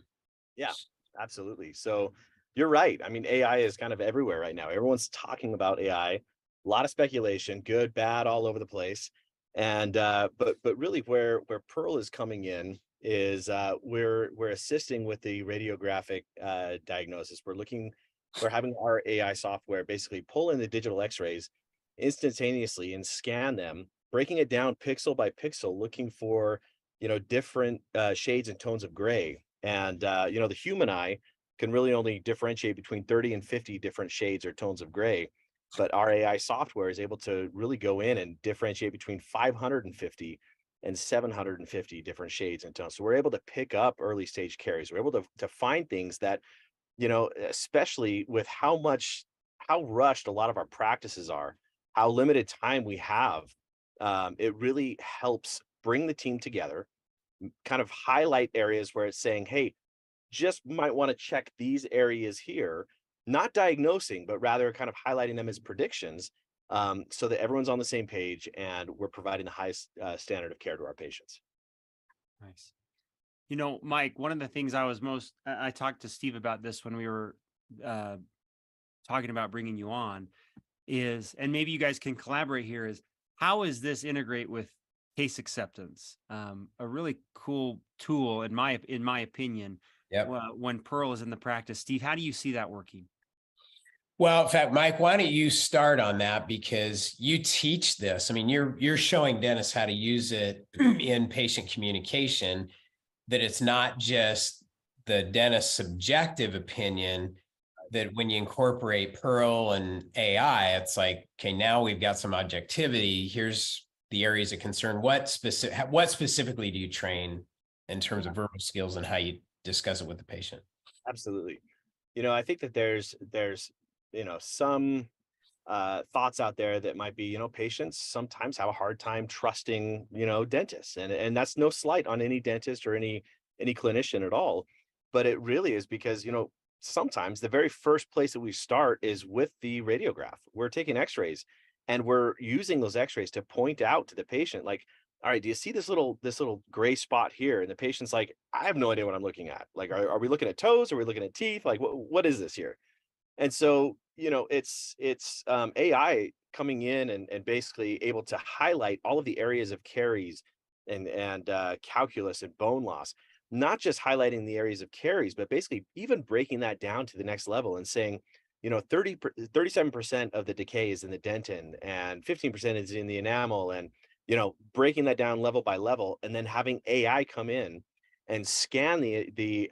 Yeah, absolutely. So you're right. I mean, AI is kind of everywhere right now. Everyone's talking about AI, a lot of speculation, good, bad, all over the place. And but really where Pearl is coming in is we're assisting with the radiographic diagnosis. We're having our AI software basically pull in the digital x-rays instantaneously and scan them, breaking it down pixel by pixel, looking for, different shades and tones of gray. And, the human eye can really only differentiate between 30 and 50 different shades or tones of gray. But our AI software is able to really go in and differentiate between 550 and 750 different shades and tones. So we're able to pick up early stage caries. We're able to find things that, especially with how rushed a lot of our practices are, how limited time we have, it really helps bring the team together, kind of highlight areas where it's saying, hey, just might want to check these areas here, not diagnosing, but rather kind of highlighting them as predictions, so that everyone's on the same page and we're providing the highest standard of care to our patients. Nice. Mike, one of the things I talked to Steve about this when we were talking about bringing you on is, and maybe you guys can collaborate here, is how is this integrate with case acceptance? A really cool tool in my opinion. Yep. When Pearl is in the practice. Steve, how do you see that working? Well, in fact, Mike, why don't you start on that, because you teach this. I mean, you're showing dentists how to use it in patient communication, that it's not just the dentist's subjective opinion, that when you incorporate Pearl and AI, it's like, okay, now we've got some objectivity. Here's the areas of concern. What specifically do you train in terms of verbal skills and how you discuss it with the patient? Absolutely. I think that there's some thoughts out there that might be, patients sometimes have a hard time trusting, dentists, and that's no slight on any dentist or any clinician at all. But it really is because, sometimes the very first place that we start is with the radiograph. We're taking x-rays and we're using those x-rays to point out to the patient, like, all right, do you see this little gray spot here? And the patient's like, I have no idea what I'm looking at. Like, are we looking at toes? Are we looking at teeth? Like, what is this here? And so, it's AI coming in and basically able to highlight all of the areas of caries and calculus and bone loss, not just highlighting the areas of caries, but basically even breaking that down to the next level and saying, 37% of the decay is in the dentin and 15% is in the enamel, and breaking that down level by level, and then having AI come in and scan the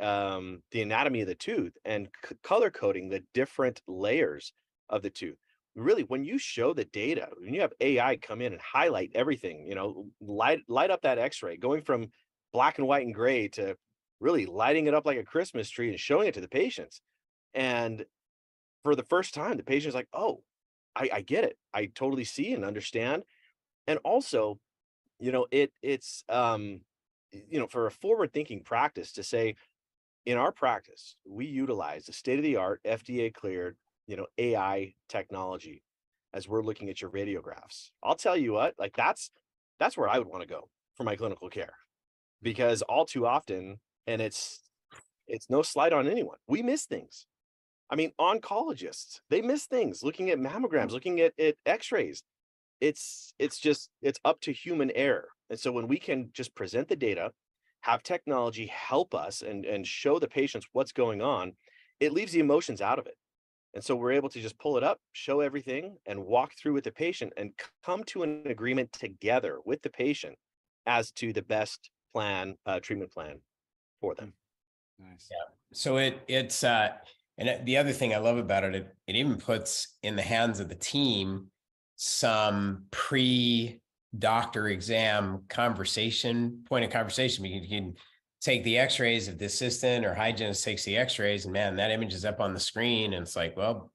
anatomy of the tooth and color coding the different layers of the tooth. Really, when you show the data, when you have AI come in and highlight everything, light up that x-ray, going from black and white and gray to really lighting it up like a Christmas tree and showing it to the patients. And for the first time, the patient's like, oh, I get it. I totally see and understand. And also, it's for a forward-thinking practice to say, in our practice, we utilize the state-of-the-art FDA cleared, AI technology as we're looking at your radiographs. I'll tell you what, like that's where I would want to go for my clinical care, because all too often, and it's no slight on anyone, we miss things. I mean, oncologists, they miss things looking at mammograms, looking at x-rays. It's up to human error. And so when we can just present the data, have technology help us and show the patients what's going on, it leaves the emotions out of it. And so we're able to just pull it up, show everything, and walk through with the patient and come to an agreement together with the patient as to the best treatment plan for them. Nice. Yeah. So it's and the other thing I love about it, it even puts in the hands of the team some doctor exam conversation, point of conversation. You can take the x-rays if the assistant or hygienist takes the x-rays, and man, that image is up on the screen. And it's like, well,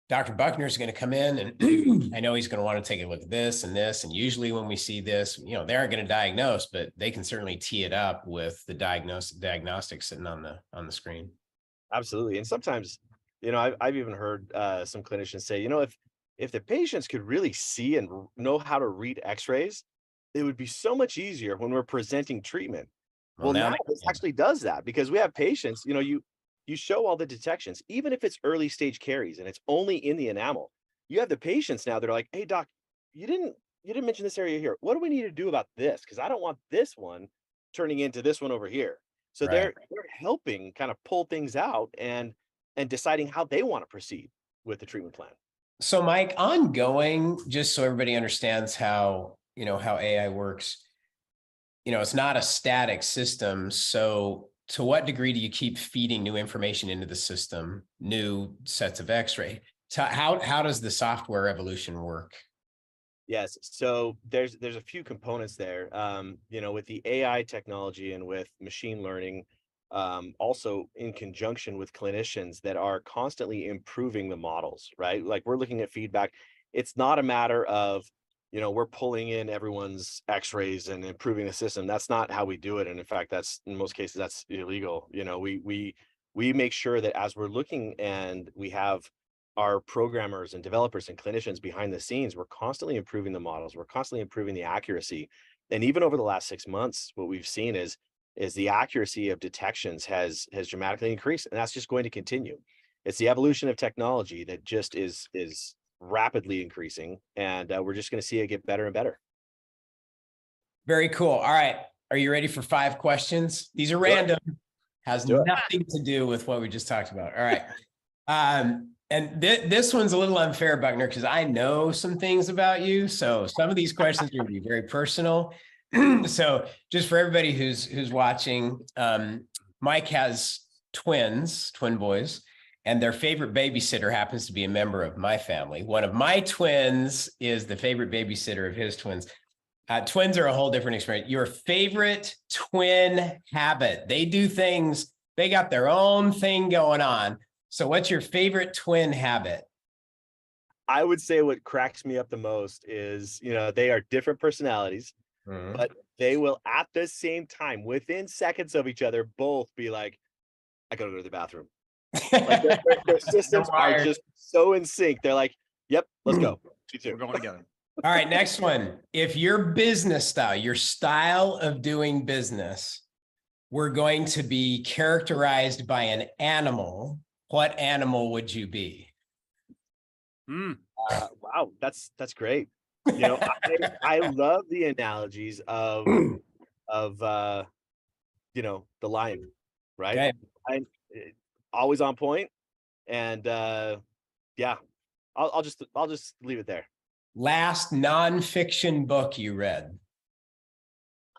Dr. Buckner is going to come in and I know he's going to want to take a look at this and this. And usually when we see this, they aren't going to diagnose, but they can certainly tee it up with the diagnostic sitting on the screen. Absolutely. And sometimes, I've even heard some clinicians say, if the patients could really see and know how to read x-rays, it would be so much easier when we're presenting treatment. Well, now this actually does that, because we have patients, you show all the detections, even if it's early stage caries and it's only in the enamel. You have the patients now that are like, hey doc, you didn't mention this area here. What do we need to do about this? Because I don't want this one turning into this one over here. So they're helping kind of pull things out and deciding how they want to proceed with the treatment plan. So Mike, ongoing, just so everybody understands how AI works, it's not a static system. So to what degree do you keep feeding new information into the system, new sets of x-ray? So how does the software evolution work? Yes. So there's a few components there, with the AI technology and with machine learning, also in conjunction with clinicians that are constantly improving the models, right? Like we're looking at feedback. It's not a matter of, we're pulling in everyone's x-rays and improving the system. That's not how we do it. And in fact, that's in most cases, that's illegal. We make sure that as we're looking and we have our programmers and developers and clinicians behind the scenes, we're constantly improving the models. We're constantly improving the accuracy. And even over the last 6 months, what we've seen is the accuracy of detections has dramatically increased. And that's just going to continue. It's the evolution of technology that just is rapidly increasing, and we're just going to see it get better and better. Very cool. All right. Are you ready for 5 questions? These are random. Has nothing to do with what we just talked about. All right. And this one's a little unfair, Buckner, because I know some things about you. So some of these questions are going to be very personal. So just for everybody who's watching, Mike has twin boys, and their favorite babysitter happens to be a member of my family. One of my twins is the favorite babysitter of his twins. Twins are a whole different experience. Your favorite twin habit. They do things, they got their own thing going on. So what's your favorite twin habit? I would say what cracks me up the most is, they are different personalities, but they will at the same time, within seconds of each other, both be like, I gotta go to the bathroom. Like their systems are just so in sync. They're like, yep, let's go. We're going together. All right, next one. If your business style, your style of doing business, were going to be characterized by an animal, what animal would you be? Wow, that's great. I love the analogies of the lion, right? Okay. Always on point, and yeah, I'll just leave it there. Last nonfiction book you read?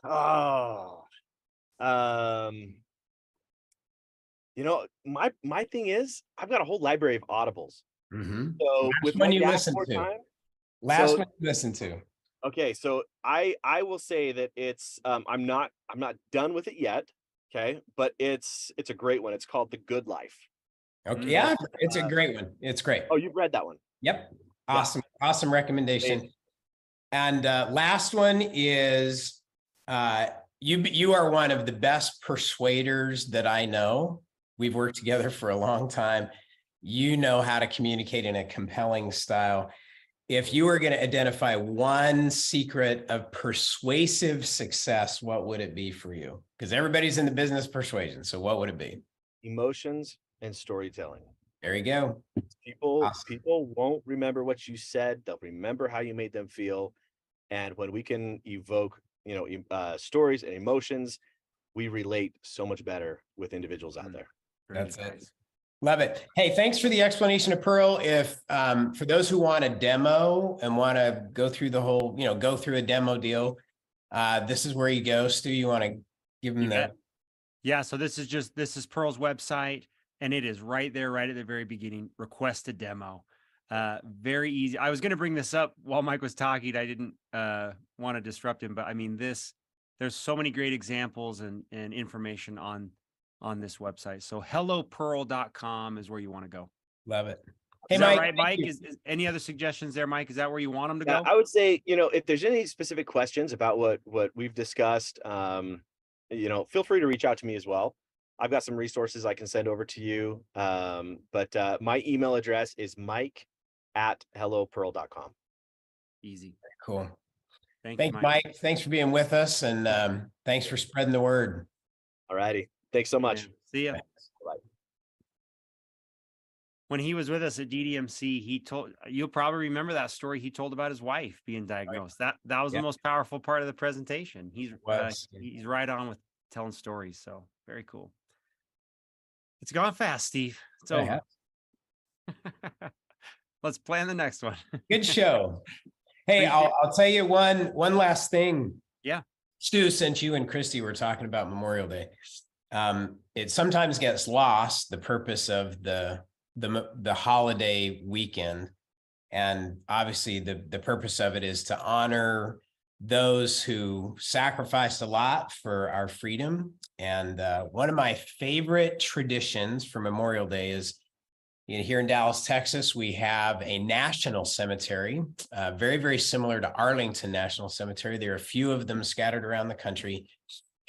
Oh, my thing is I've got a whole library of audibles. So with one my you listen to. time, Last one you listen to. Okay, so I will say that it's I'm not done with it yet. Okay, but it's a great one. It's called The Good Life. Okay, yeah, it's a great one. It's great. Oh, you've read that one? Yep. Awesome. Yeah. Awesome recommendation. Amazing. And last one is you are one of the best persuaders that I know. We've worked together for a long time. You know how to communicate in a compelling style. If you were going to identify one secret of persuasive success, what would it be for you? Because everybody's in the business of persuasion. So what would it be? Emotions and storytelling. There you go. People won't remember what you said. They'll remember how you made them feel. And when we can evoke, stories and emotions, we relate so much better with individuals out there. That's it. Love it. Hey, thanks for the explanation of Pearl. If for those who want a demo and want to go through the whole, go through a demo deal, this is where you go. Stu, you want to give them that? Yeah. So this is Pearl's website, and it is right there, right at the very beginning. Request a demo. Very easy. I was going to bring this up while Mike was talking. I didn't want to disrupt him, but I mean, there's so many great examples and information on this website. So hellopearl.com is where you want to go. Love it. Hey, Is that Mike, right, thank Mike? you. Is any other suggestions there, Mike? Is that where you want them to Yeah, go? I would say, if there's any specific questions about what we've discussed, feel free to reach out to me as well. I've got some resources I can send over to you. But my email address is mike@hellopearl.com. Easy. Cool. Thank you, Thanks, Mike. Thanks for being with us, and thanks for spreading the word. All righty. Thanks so much. Yeah. See ya. Bye. When he was with us at DDMC, you'll probably remember that story he told about his wife being diagnosed. That was Yeah. the most powerful part of the presentation. He's was. he's right on with telling stories. So very cool. It's gone fast, Steve. It's over. Let's plan the next one. Good show. Hey, Appreciate I'll tell you one last thing. Yeah. Stu, since you and Christy were talking about Memorial Day, it sometimes gets lost, the purpose of the holiday weekend. And obviously the purpose of it is to honor those who sacrificed a lot for our freedom. And one of my favorite traditions for Memorial Day is, here in Dallas, Texas, we have a national cemetery, very, very similar to Arlington National Cemetery. There are a few of them scattered around the country,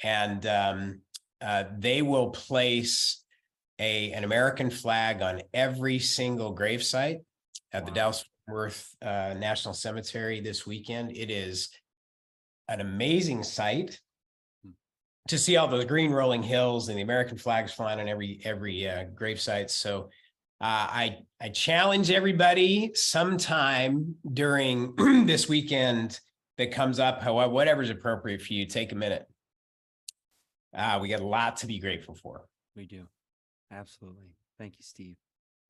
and they will place an American flag on every single gravesite at the Dallas Worth National Cemetery this weekend. It is an amazing sight to see all those green rolling hills and the American flags flying on every gravesite. So I challenge everybody sometime during this weekend that comes up, whatever's appropriate for you, take a minute. We got a lot to be grateful for. We do. Absolutely. Thank you, Steve.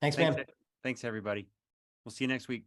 Thanks, man. Thanks, everybody. We'll see you next week.